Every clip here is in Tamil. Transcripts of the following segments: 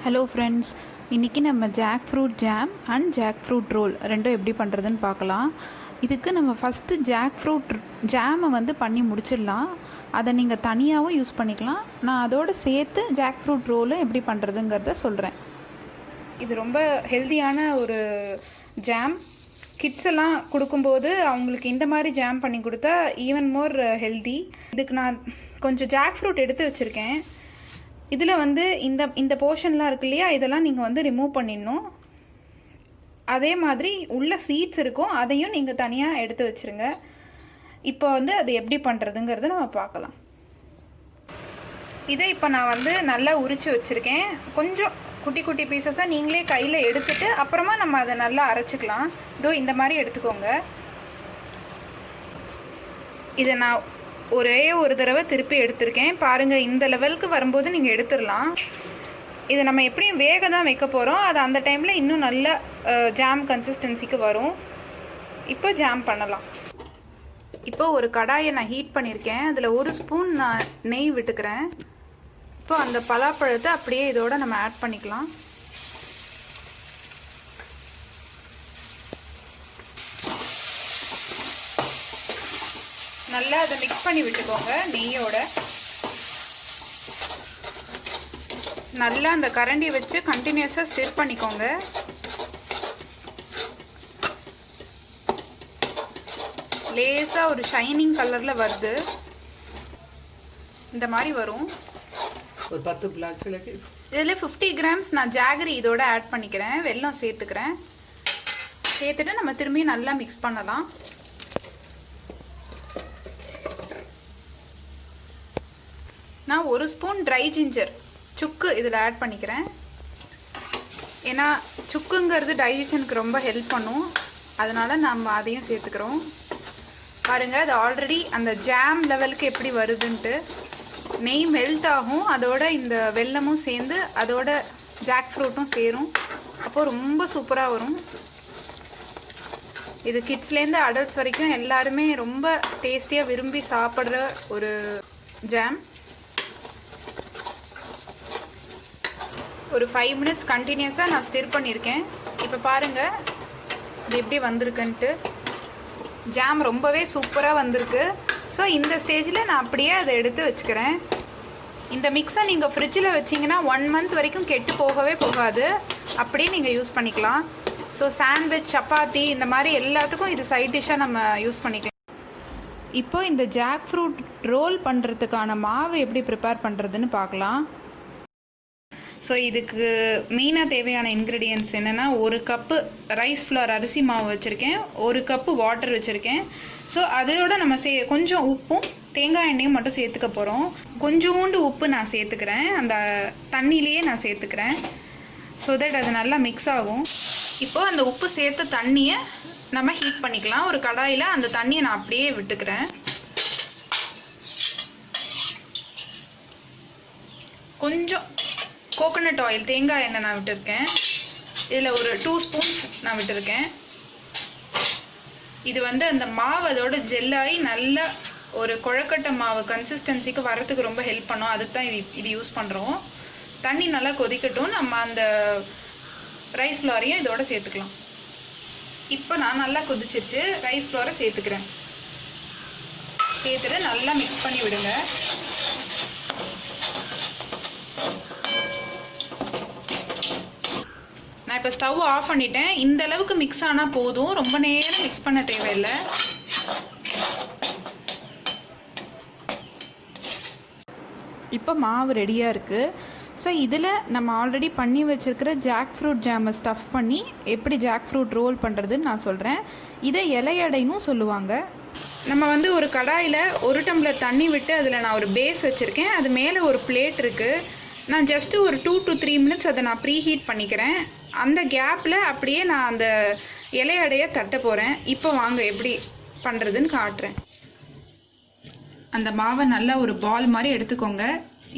ஹலோ ஃப்ரெண்ட்ஸ், இன்றைக்கி நம்ம jackfruit jam and jackfruit roll ரெண்டும் எப்படி பண்ணுறதுன்னு பார்க்கலாம். இதுக்கு நம்ம ஃபஸ்ட்டு ஜாக் ஃப்ரூட் ஜாமை வந்து பண்ணி முடிச்சிடலாம். அதை நீங்கள் தனியாகவும் யூஸ் பண்ணிக்கலாம். நான் அதோடு சேர்த்து ஜாக் ஃப்ரூட் ரோலும் எப்படி பண்ணுறதுங்கிறத சொல்கிறேன். இது ரொம்ப ஹெல்த்தியான ஒரு ஜாம். கிட்ஸ் எல்லாம் கொடுக்கும்போது அவங்களுக்கு இந்த மாதிரி ஜாம் பண்ணி கொடுத்தா ஈவன் மோர் ஹெல்தி. இதுக்கு நான் கொஞ்சம் ஜாக் ஃப்ரூட் எடுத்து வச்சுருக்கேன். இதில் வந்து இந்த போர்ஷன்லாம் இருக்கு இல்லையா, இதெல்லாம் நீங்கள் வந்து ரிமூவ் பண்ணிடணும். அதே மாதிரி உள்ள சீட்ஸ் இருக்கும், அதையும் நீங்கள் தனியாக எடுத்து வச்சுருங்க. இப்போ வந்து அது எப்படி பண்ணுறதுங்கிறத நம்ம பார்க்கலாம். இதை இப்போ நான் வந்து நல்லா உரித்து வச்சுருக்கேன். கொஞ்சம் குட்டி குட்டி பீசஸாக நீங்களே கையில் எடுத்துட்டு அப்புறமா நம்ம அதை நல்லா அரைச்சிக்கலாம். இதோ இந்த மாதிரி எடுத்துக்கோங்க. இதை நான் ஒரே ஒரு தடவை திருப்பி எடுத்திருக்கேன். பாருங்கள், இந்த லெவலுக்கு வரும்போது நீங்கள் எடுத்துடலாம். இதை நம்ம எப்படியும் வேக தான் வைக்க போகிறோம். அது அந்த டைமில் இன்னும் நல்ல ஜாம் கன்சிஸ்டன்சிக்கு வரும். இப்போ ஜாம் பண்ணலாம். இப்போ ஒரு கடாயை நான் ஹீட் பண்ணியிருக்கேன். அதில் ஒரு ஸ்பூன் நான் நெய் விட்டுக்கிறேன். இப்போ அந்த பலாப்பழத்தை அப்படியே இதோட நம்ம ஆட் பண்ணிக்கலாம். நல்லா அதை மிக்ஸ் பண்ணி விட்டுக்கோங்க நெய்யோட. நல்லா அந்த கரண்டி வச்சு கண்டினியூஸாக ஸ்டிர் பண்ணிக்கோங்க. லேசாக ஒரு ஷைனிங் கலரில் வருது, இந்த மாதிரி வரும். ஒரு 10 பிளாக் இதில் 50 கிராம்ஸ் நான் ஜாகரி இதோட ஆட் பண்ணிக்கிறேன். வெல்லம் சேர்த்துக்கிறேன். சேர்த்துட்டு நம்ம திரும்பி நல்லா மிக்ஸ் பண்ணலாம். நான் ஒரு ஸ்பூன் ட்ரை ஜிஞ்சர் சுக்கு இதில் ஆட் பண்ணிக்கிறேன். ஏன்னா சுக்குங்கிறது டைஜஷனுக்கு ரொம்ப ஹெல்ப் பண்ணும். அதனால நம்ம அதையும் சேர்த்துக்கிறோம். பாருங்கள், அது ஆல்ரெடி அந்த ஜாம் லெவலுக்கு எப்படி வருதுன்ட்டு. நெய் மெல்ட் ஆகும், அதோட இந்த வெல்லமும் சேர்ந்து அதோட ஜாக் ஃப்ரூட்டும் சேரும். அப்போது ரொம்ப சூப்பராக வரும். இது கிட்ஸ்லேருந்து அடல்ட்ஸ் வரைக்கும் எல்லாருமே ரொம்ப டேஸ்டியாக விரும்பி சாப்பிட்ற ஒரு ஜாம். ஒரு 5 மினிட்ஸ் கண்டினியூஸாக நான் ஸ்டிர் பண்ணியிருக்கேன். இப்போ பாருங்கள் இது எப்படி வந்திருக்குன்ட்டு. ஜாம் ரொம்பவே சூப்பராக வந்திருக்கு. ஸோ இந்த ஸ்டேஜில் நான் அப்படியே அதை எடுத்து வச்சுக்கிறேன். இந்த மிக்ஸை நீங்கள் ஃப்ரிட்ஜில் வச்சிங்கன்னா 1 மந்த் வரைக்கும் கெட்டு போகவே போகாது. அப்படியே நீங்கள் யூஸ் பண்ணிக்கலாம். ஸோ சாண்ட்விச், சப்பாத்தி இந்த மாதிரி எல்லாத்துக்கும் இது சைட் டிஷ்ஷாக நம்ம யூஸ் பண்ணிக்கலாம். இப்போ இந்த ஜாக் ஃப்ரூட் ரோல் பண்ணுறதுக்கான மாவு எப்படி ப்ரிப்பேர் பண்ணுறதுன்னு பார்க்கலாம். ஸோ இதுக்கு மெயினாக தேவையான இன்க்ரீடியன்ட்ஸ் என்னென்னா, 1 கப்பு ரைஸ் ஃப்ளவர் அரிசி மாவு வச்சுருக்கேன், 1 கப்பு வாட்டர் வச்சுருக்கேன். ஸோ அதோட நம்ம கொஞ்சம் உப்பும் தேங்காய் எண்ணெயும் மட்டும் சேர்த்துக்க போகிறோம். கொஞ்சோண்டு உப்பு நான் சேர்த்துக்கிறேன், அந்த தண்ணியிலேயே நான் சேர்த்துக்கிறேன். ஸோ தட் அது நல்லா மிக்ஸ் ஆகும். இப்போது அந்த உப்பு சேர்த்த தண்ணியை நம்ம ஹீட் பண்ணிக்கலாம். ஒரு கடாயில் அந்த தண்ணியை நான் அப்படியே விட்டுக்கிறேன். கொஞ்சம் கோகோனட் ஆயில், தேங்காய் எண்ணெய் நான் விட்டுருக்கேன். இதில் ஒரு 2 ஸ்பூன்ஸ் நான் விட்டுருக்கேன். இது வந்து அந்த மாவு அதோட ஜெல்லாகி நல்லா ஒரு குழக்கட்டை மாவு கன்சிஸ்டன்சிக்கு வரத்துக்கு ரொம்ப ஹெல்ப் பண்ணும். அதுக்கு தான் இது யூஸ் பண்ணுறோம். தண்ணி நல்லா கொதிக்கட்டும். நம்ம அந்த ரைஸ் ஃப்ளவரையும் இதோட சேர்த்துக்கலாம். இப்போ நான் நல்லா கொதிச்சிருச்சு. ரைஸ் ஃப்ளவரை சேர்த்துக்கிறேன். சேர்த்துட்டு நல்லா மிக்ஸ் பண்ணி விடுங்க. நான் இப்போ ஸ்டவ் ஆஃப் பண்ணிட்டேன். இந்த அளவுக்கு மிக்ஸ் ஆனால் போதும், ரொம்ப நேரம் மிக்ஸ் பண்ண தேவையில்லை. இப்போ மாவு ரெடியாக இருக்குது. ஸோ இதில் நம்ம ஆல்ரெடி பண்ணி வச்சுருக்கிற ஜாக் ஃப்ரூட் ஜாமை ஸ்டஃப் பண்ணி எப்படி ஜாக் ஃப்ரூட் ரோல் பண்ணுறதுன்னு நான் சொல்கிறேன். இதை இலையடைனும் சொல்லுவாங்க. நம்ம வந்து ஒரு கடாயில் 1 டம்ளர் தண்ணி விட்டு அதில் நான் ஒரு பேஸ் வச்சுருக்கேன். அது மேலே ஒரு பிளேட் இருக்குது. நான் ஜஸ்ட்டு ஒரு 2 to 3 மினிட்ஸ் அதை நான் ப்ரீ ஹீட் பண்ணிக்கிறேன். அந்த கேப்பில் அப்படியே நான் அந்த இலையடைய தட்ட போகிறேன். இப்போ வாங்க எப்படி பண்ணுறதுன்னு காட்டுறேன். அந்த மாவை நல்லா ஒரு பால் மாதிரி எடுத்துக்கோங்க.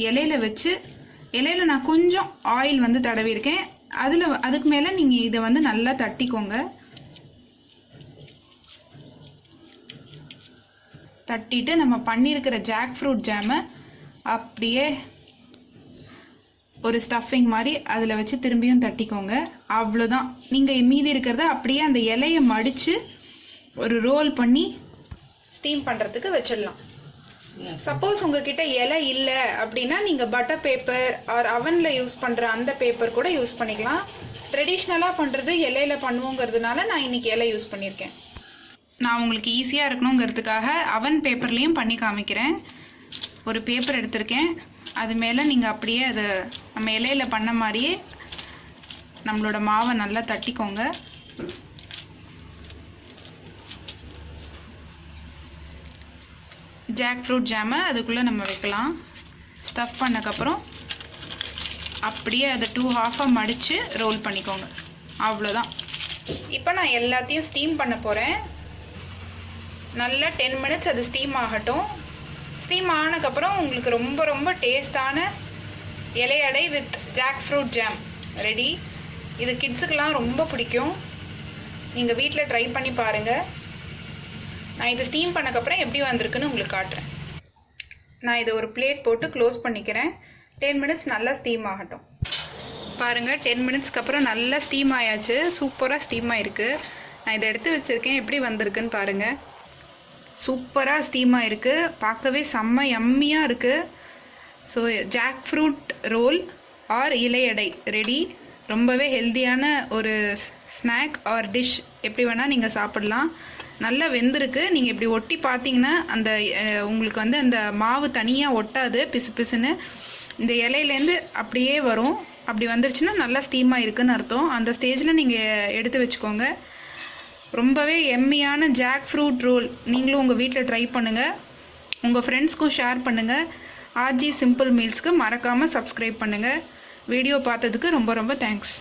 இலையில வச்சு, இலையில நான் கொஞ்சம் ஆயில் வந்து தடவிருக்கேன். அதுக்கு மேலே நீங்கள் இதை வந்து நல்லா தட்டிக்கோங்க. தட்டிட்டு நம்ம பண்ணியிருக்கிற ஜாக் ஃப்ரூட் ஜாமை அப்படியே ஒரு ஸ்டஃபிங் மாதிரி அதில் வச்சு திரும்பியும் தட்டிக்கோங்க. அவ்வளோதான். நீங்கள் மீதி இருக்கிறத அப்படியே அந்த இலையை மடித்து ஒரு ரோல் பண்ணி ஸ்டீம் பண்ணுறதுக்கு வச்சிடலாம். சப்போஸ் உங்ககிட்ட இலை இல்லை அப்படின்னா நீங்கள் பட்டர் பேப்பர் ஆர் அவனில் யூஸ் பண்ணுற அந்த பேப்பர் கூட யூஸ் பண்ணிக்கலாம். ட்ரெடிஷ்னலாக பண்ணுறது இலையில பண்ணுவோங்கிறதுனால நான் இன்னைக்கு இலை யூஸ் பண்ணியிருக்கேன். நான் உங்களுக்கு ஈஸியாக இருக்கணுங்கிறதுக்காக அவன் பேப்பர்லேயும் பண்ணி காமிக்கிறேன். ஒரு பேப்பர் எடுத்திருக்கேன். அது மேலே நீங்கள் அப்படியே அதை நம்ம இலையில பண்ண மாதிரியே நம்மளோட மாவை நல்லா தட்டிக்கோங்க. ஜாக் ஃப்ரூட் ஜாமை அதுக்குள்ளே நம்ம வைக்கலாம். ஸ்டஃப் பண்ணக்கப்புறம் அப்படியே அதை 2 ஹாஃபாக மடித்து ரோல் பண்ணிக்கோங்க. அவ்வளோதான். இப்போ நான் எல்லாத்தையும் ஸ்டீம் பண்ண போகிறேன். நல்லா 10 மினிட்ஸ் அது ஸ்டீம் ஆகட்டும். ஸ்டீம் ஆனதுக்கப்புறம் உங்களுக்கு ரொம்ப ரொம்ப டேஸ்டான இலையடை with jackfruit jam ready. இது கிட்ஸுக்கெலாம் ரொம்ப பிடிக்கும். நீங்கள் வீட்டில் ட்ரை பண்ணி பாருங்கள். நான் இது ஸ்டீம் பண்ணக்கப்புறம் எப்படி வந்திருக்குன்னு உங்களுக்கு காட்டுறேன். நான் இதை ஒரு பிளேட் போட்டு க்ளோஸ் பண்ணிக்கிறேன். 10 மினிட்ஸ் நல்லா ஸ்டீம் ஆகட்டும். பாருங்கள், 10 மினிட்ஸ்க்கு அப்புறம் நல்லா ஸ்டீம் ஆயாச்சு. சூப்பராக ஸ்டீம் ஆகிருக்கு. நான் இதை எடுத்து வச்சுருக்கேன். எப்படி வந்திருக்குன்னு பாருங்கள். சூப்பராக ஸ்டீம் ஆகிருக்கு. பார்க்கவே செம்ம யம்மியாக இருக்குது. So jackfruit roll or இலையடை ரெடி. ரொம்பவே ஹெல்த்தியான ஒரு ஸ்நாக் ஆர் டிஷ். எப்படி வேணால் நீங்கள் சாப்பிடலாம். நல்லா வெந்திருக்கு. நீங்கள் இப்படி ஒட்டி பார்த்தீங்கன்னா அந்த உங்களுக்கு வந்து அந்த மாவு தனியாக ஒட்டாது, பிசு பிசுன்னு. இந்த இலையிலேருந்து அப்படியே வரும். அப்படி வந்துருச்சுன்னா நல்லா ஸ்டீம் ஆகிருக்குன்னு அர்த்தம். அந்த ஸ்டேஜில் நீங்கள் எடுத்து வச்சுக்கோங்க. ரொம்பவே எம்மியான ஜாக் ஃப்ரூட் ரோல் நீங்களும் உங்கள் வீட்டில் ட்ரை பண்ணுங்கள். உங்கள் ஃப்ரெண்ட்ஸ்க்கும் ஷேர் பண்ணுங்கள். ஆர்ஜி சிம்பிள் மீல்ஸ்க்கு மறக்காமல் சப்ஸ்கிரைப் பண்ணுங்கள். வீடியோ பார்த்ததுக்கு ரொம்ப ரொம்ப தேங்க்ஸ்.